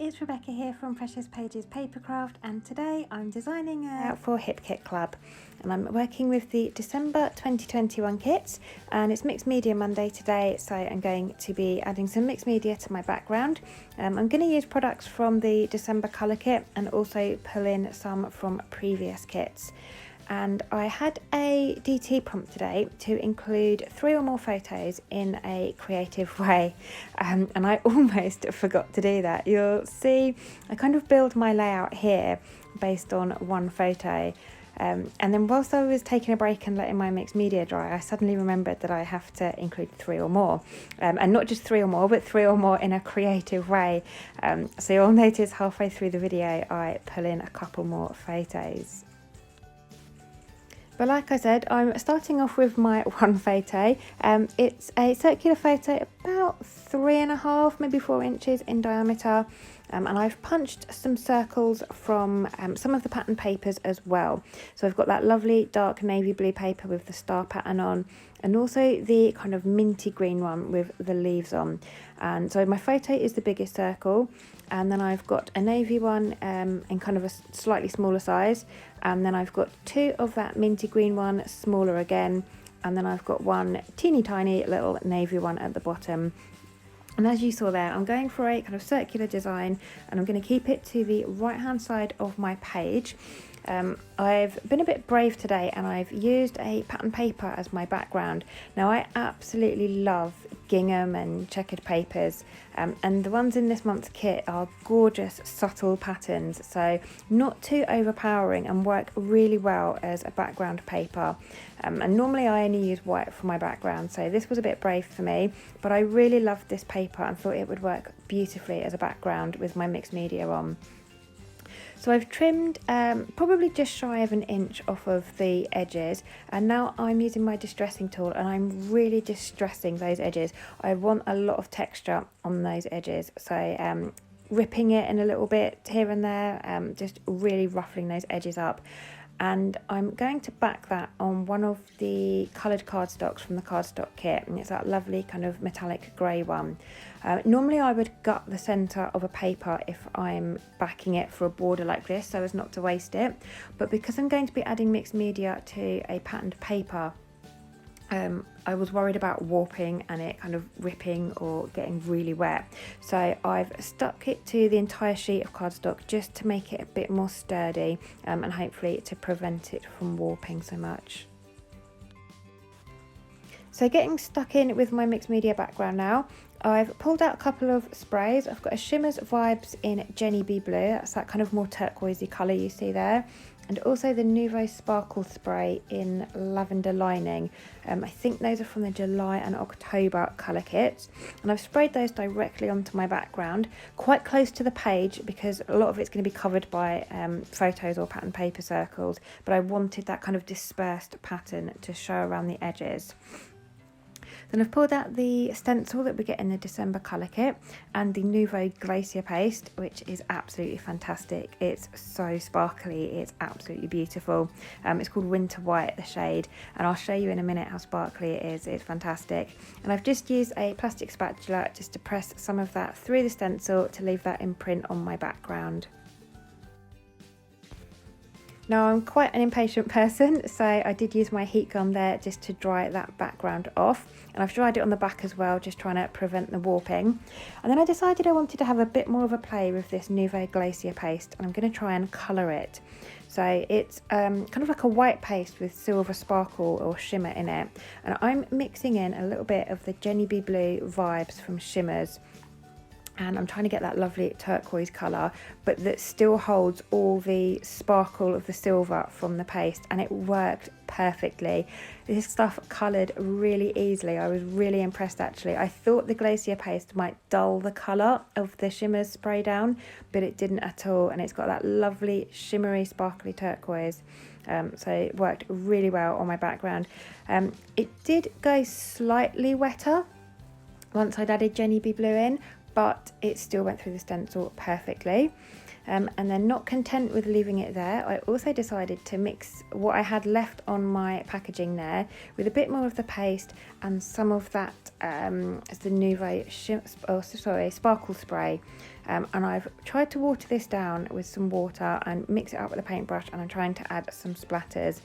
it's Rebecca here from Precious Pages Papercraft, and today I'm designing out for Hip Kit Club, and I'm working with the December 2021 kits, and it's Mixed Media Monday today, so I'm going to be adding some mixed media to my background. I'm going to use products from the December colour kit and also pull in some from previous kits. And I had a DT prompt today to include 3 or more photos in a creative way, and I almost forgot to do that. You'll see I kind of build my layout here based on one photo, and then whilst I was taking a break and letting my mixed media dry, I suddenly remembered that I have to include 3 or more, and not just 3 or more, but 3 or more in a creative way. So you'll notice halfway through the video I pull in a couple more photos. But like I said, I'm starting off with my one photo. It's a circular photo about 3.5, maybe 4 inches in diameter. And I've punched some circles from some of the pattern papers as well. So I've got that lovely dark navy blue paper with the star pattern on, and also the kind of minty green one with the leaves on. And so my photo is the biggest circle, and then I've got a navy one in kind of a slightly smaller size, and then I've got 2 of that minty green one, smaller again, and then I've got one teeny tiny little navy one at the bottom. And as you saw there, I'm going for a kind of circular design, and I'm going to keep it to the right hand side of my page. I've been a bit brave today and I've used a pattern paper as my background. Now I absolutely love gingham and checkered papers, and the ones in this month's kit are gorgeous subtle patterns, so not too overpowering and work really well as a background paper. And normally I only use white for my background, so this was a bit brave for me, but I really loved this paper and thought it would work beautifully as a background with my mixed media on. So I've trimmed probably just shy of 1 inch off of the edges, and now I'm using my distressing tool and I'm really distressing those edges. I want a lot of texture on those edges, so ripping it in a little bit here and there, just really ruffling those edges up. And I'm going to back that on one of the coloured cardstocks from the cardstock kit, and it's that lovely kind of metallic grey one. Normally I would gut the centre of a paper if I'm backing it for a border like this, so as not to waste it, but because I'm going to be adding mixed media to a patterned paper, I was worried about warping and it kind of ripping or getting really wet, so I've stuck it to the entire sheet of cardstock just to make it a bit more sturdy, and hopefully to prevent it from warping so much. So getting stuck in with my mixed media background now, I've pulled out a couple of sprays. I've got a Shimmers Vibes in Jenny B Blue, that's that kind of more turquoisey colour you see there, and also the Nuvo Sparkle Spray in Lavender Lining. I think those are from the July and October colour kits, and I've sprayed those directly onto my background, quite close to the page because a lot of it's going to be covered by photos or pattern paper circles, but I wanted that kind of dispersed pattern to show around the edges. Then I've pulled out the stencil that we get in the December colour kit and the Nuvo Glacier paste, which is absolutely fantastic. It's so sparkly, it's absolutely beautiful. It's called Winter White, the shade, and I'll show you in a minute how sparkly it is. It's fantastic. And I've just used a plastic spatula just to press some of that through the stencil to leave that imprint on my background. Now I'm quite an impatient person, so I did use my heat gun there just to dry that background off, and I've dried it on the back as well, just trying to prevent the warping. And then I decided I wanted to have a bit more of a play with this Nuvo Glacier paste, and I'm going to try and colour it. So it's kind of like a white paste with silver sparkle or shimmer in it, and I'm mixing in a little bit of the Jenny B Blue Vibes from Shimmers, and I'm trying to get that lovely turquoise colour, but that still holds all the sparkle of the silver from the paste, and it worked perfectly. This stuff coloured really easily. I was really impressed actually. I thought the Glacier paste might dull the colour of the Shimmers spray down, but it didn't at all, and it's got that lovely shimmery sparkly turquoise. So it worked really well on my background. It did go slightly wetter once I'd added Jenny B Blue in, but it still went through the stencil perfectly. And then, not content with leaving it there, I also decided to mix what I had left on my packaging there with a bit more of the paste and some of that the Nouveau sparkle spray. And I've tried to water this down with some water and mix it up with a paintbrush, and I'm trying to add some splatters.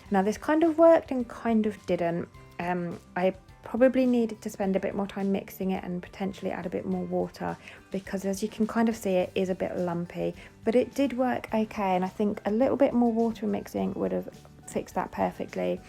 Now this kind of worked and kind of didn't. I probably needed to spend a bit more time mixing it and potentially add a bit more water, because as you can kind of see, it is a bit lumpy, but it did work okay, and I think a little bit more water mixing would have fixed that perfectly.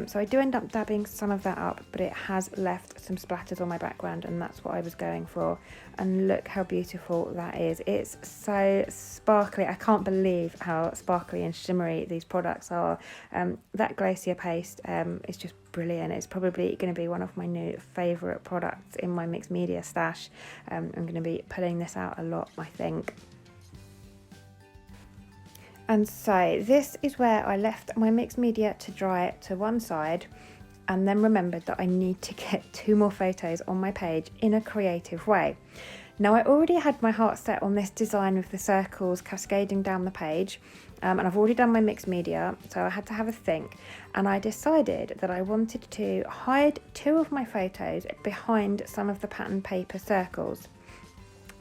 So I do end up dabbing some of that up, but it has left some splatters on my background, and that's what I was going for. And look how beautiful that is. It's so sparkly. I can't believe how sparkly and shimmery these products are. That Glacier paste is just brilliant. It's probably going to be one of my new favourite products in my mixed media stash. I'm going to be pulling this out a lot, I think. And so this is where I left my mixed media to dry to one side, and then remembered that I need to get 2 more photos on my page in a creative way. Now I already had my heart set on this design with the circles cascading down the page, and I've already done my mixed media, so I had to have a think, and I decided that I wanted to hide 2 of my photos behind some of the pattern paper circles.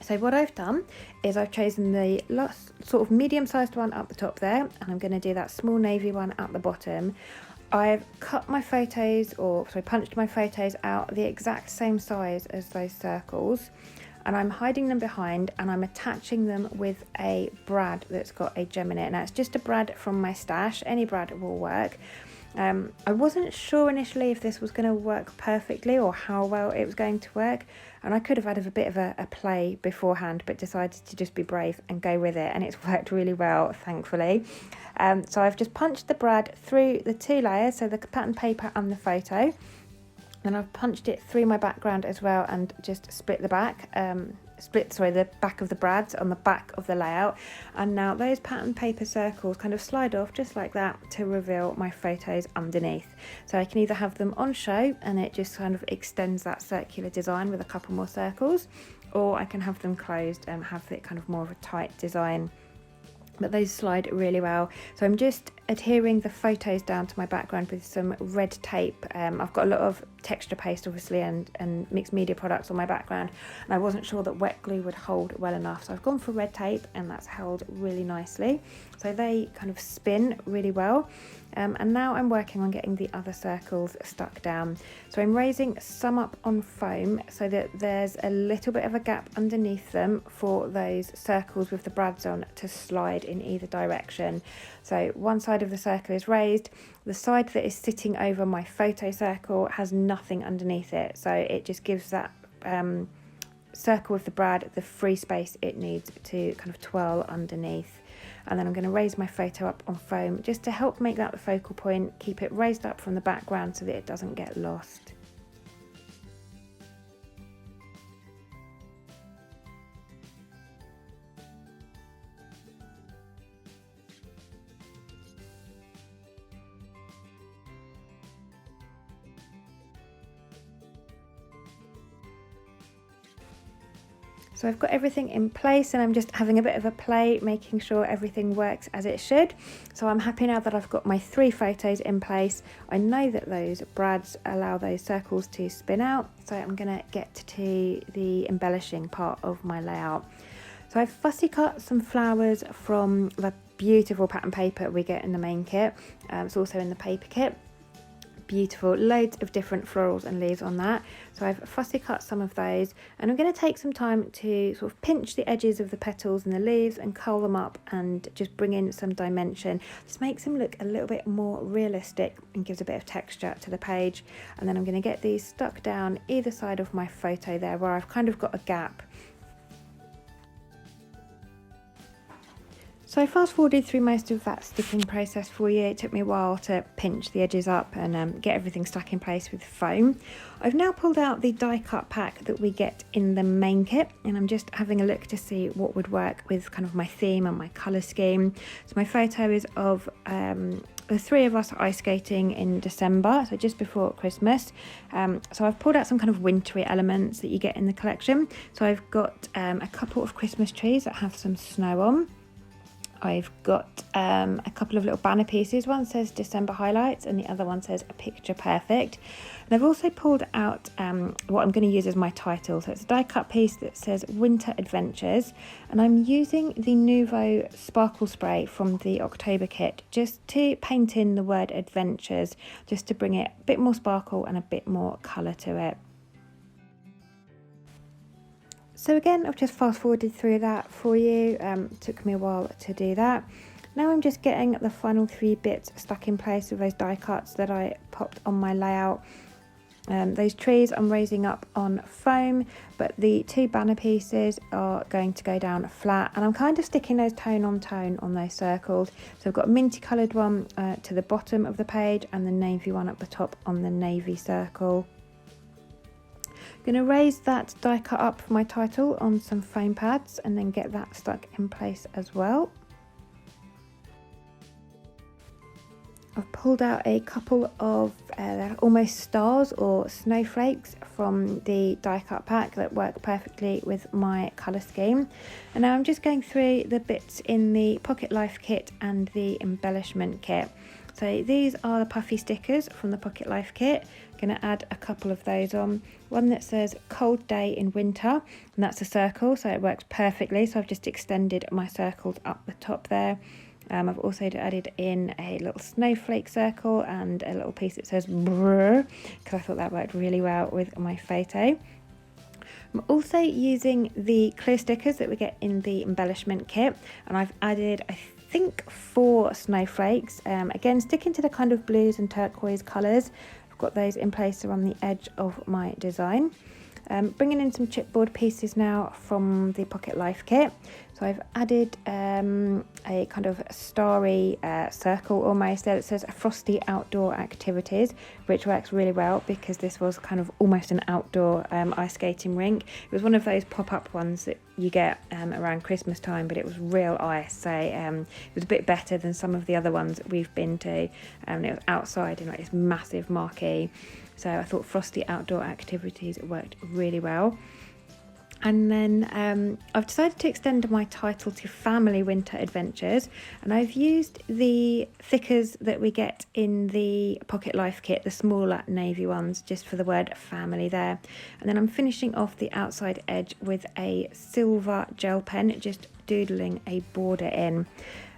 So what I've done is I've chosen the sort of medium-sized one up the top there, and I'm going to do that small navy one at the bottom. I've cut my photos, punched my photos out the exact same size as those circles, and I'm hiding them behind, and I'm attaching them with a brad that's got a gem in it. Now it's just a brad from my stash, any brad will work. I wasn't sure initially if this was going to work perfectly or how well it was going to work, and I could have had a bit of a play beforehand, but decided to just be brave and go with it, and it's worked really well, thankfully. So I've just punched the brad through the 2 layers, so the pattern paper and the photo, and I've punched it through my background as well, and just split the back, the back of the brads on the back of the layout. And now those pattern paper circles kind of slide off just like that to reveal my photos underneath. So I can either have them on show and it just kind of extends that circular design with a couple more circles, or I can have them closed and have it kind of more of a tight design. But those slide really well. So I'm just adhering the photos down to my background with some red tape. I've got a lot of texture paste obviously and mixed media products on my background, and I wasn't sure that wet glue would hold well enough, so I've gone for red tape, and that's held really nicely. So they kind of spin really well. And now I'm working on getting the other circles stuck down. So I'm raising some up on foam so that there's a little bit of a gap underneath them for those circles with the brads on to slide in either direction. So one side of the circle is raised, the side that is sitting over my photo circle has nothing underneath it, so it just gives that circle with the brad the free space it needs to kind of twirl underneath. And then I'm going to raise my photo up on foam just to help make that the focal point, keep it raised up from the background so that it doesn't get lost. So I've got everything in place, and I'm just having a bit of a play, making sure everything works as it should. So I'm happy now that I've got my 3 photos in place. I know that those brads allow those circles to spin out, so I'm going to get to the embellishing part of my layout. So I've fussy cut some flowers from the beautiful pattern paper we get in the main kit. It's also in the paper kit. Beautiful, loads of different florals and leaves on that. So I've fussy cut some of those, and I'm going to take some time to sort of pinch the edges of the petals and the leaves and curl them up and just bring in some dimension. This makes them look a little bit more realistic and gives a bit of texture to the page. And then I'm going to get these stuck down either side of my photo there where I've kind of got a gap. So I fast forwarded through most of that sticking process for you. It took me a while to pinch the edges up and get everything stuck in place with foam. I've now pulled out the die cut pack that we get in the main kit, and I'm just having a look to see what would work with kind of my theme and my colour scheme. So my photo is of the three of us are ice skating in December, so just before Christmas. So I've pulled out some kind of wintry elements that you get in the collection. So I've got a couple of Christmas trees that have some snow on. I've got a couple of little banner pieces. One says December highlights and the other one says picture perfect. And I've also pulled out what I'm going to use as my title. So it's a die cut piece that says Winter Adventures, and I'm using the Nuvo sparkle spray from the October kit just to paint in the word adventures, just to bring it a bit more sparkle and a bit more colour to it. So again, I've just fast forwarded through that for you. Took me a while to do that. Now I'm just getting the final 3 bits stuck in place with those die cuts that I popped on my layout. Those trees I'm raising up on foam, but the 2 banner pieces are going to go down flat, and I'm kind of sticking those tone on those circles. So I've got a minty coloured one to the bottom of the page and the navy one up the top on the navy circle. Going to raise that die cut up for my title on some foam pads and then get that stuck in place as well. I've pulled out a couple of almost stars or snowflakes from the die cut pack that work perfectly with my colour scheme. And now I'm just going through the bits in the Pocket Life kit and the embellishment kit. So these are the puffy stickers from the Pocket Life kit. I'm going to add a couple of those on. One that says cold day in winter, and that's a circle, so it works perfectly. So I've just extended my circles up the top there. I've also added in a little snowflake circle and a little piece that says brr, because I thought that worked really well with my photo. I'm also using the clear stickers that we get in the embellishment kit, and I've added, I think, 4 snowflakes. Again, sticking to the kind of blues and turquoise colours. I've got those in place around the edge of my design. Bringing in some chipboard pieces now from the Pocket Life kit. So I've added a kind of starry circle almost there that says Frosty Outdoor Activities, which works really well because this was kind of almost an outdoor ice skating rink. It was one of those pop-up ones that you get around Christmas time, but it was real ice, so it was a bit better than some of the other ones that we've been to. It was outside in like this massive marquee, so I thought Frosty Outdoor Activities worked really well. And then I've decided to extend my title to Family Winter Adventures, and I've used the thickers that we get in the Pocket Life kit, the smaller navy ones, just for the word family there. And then I'm finishing off the outside edge with a silver gel pen, just doodling a border in.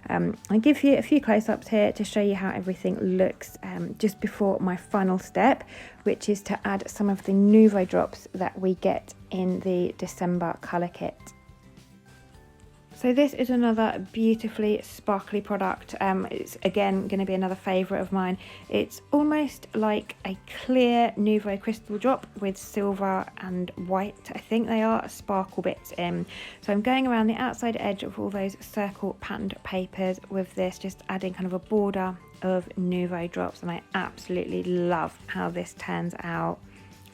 I'll give you a few close-ups here to show you how everything looks just before my final step, which is to add some of the Nuvo drops that we get in the December colour kit. So this is another beautifully sparkly product. It's again going to be another favourite of mine. It's almost like a clear Nuvo crystal drop with silver and white, I think they are, sparkle bits in. So I'm going around the outside edge of all those circle patterned papers with this, just adding kind of a border of Nuvo drops, and I absolutely love how this turns out.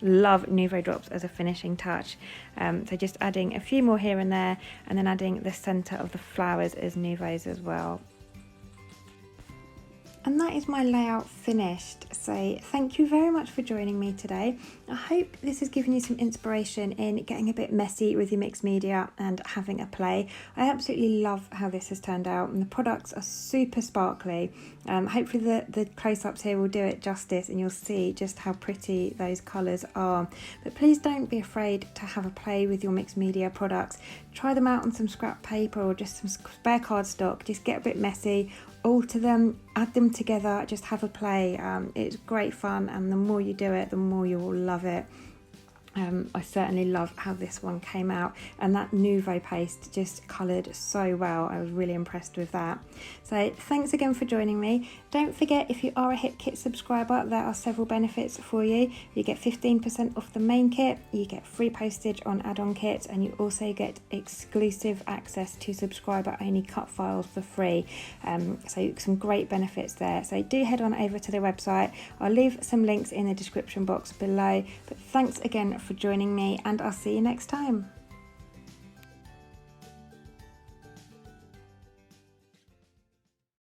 Love Nuvo drops as a finishing touch. So just adding a few more here and there, and then adding the centre of the flowers as Nuvos as well. And that is my layout finished. So thank you very much for joining me today. I hope this has given you some inspiration in getting a bit messy with your mixed media and having a play. I absolutely love how this has turned out, and the products are super sparkly. Hopefully the close-ups here will do it justice, and you'll see just how pretty those colours are. But please don't be afraid to have a play with your mixed media products. Try them out on some scrap paper or just some spare cardstock. Just get a bit messy, alter them, add them together, just have a play. It's great fun, and the more you do it, the more you will love it. I certainly love how this one came out, and that Nuvo paste just coloured so well. I was really impressed with that. So thanks again for joining me. Don't forget, if you are a HitKit subscriber, there are several benefits for you. You get 15% off the main kit, you get free postage on add-on kits, and you also get exclusive access to subscriber only cut files for free. So some great benefits there. So do head on over to the website. I'll leave some links in the description box below. But thanks again for joining me, and I'll see you next time.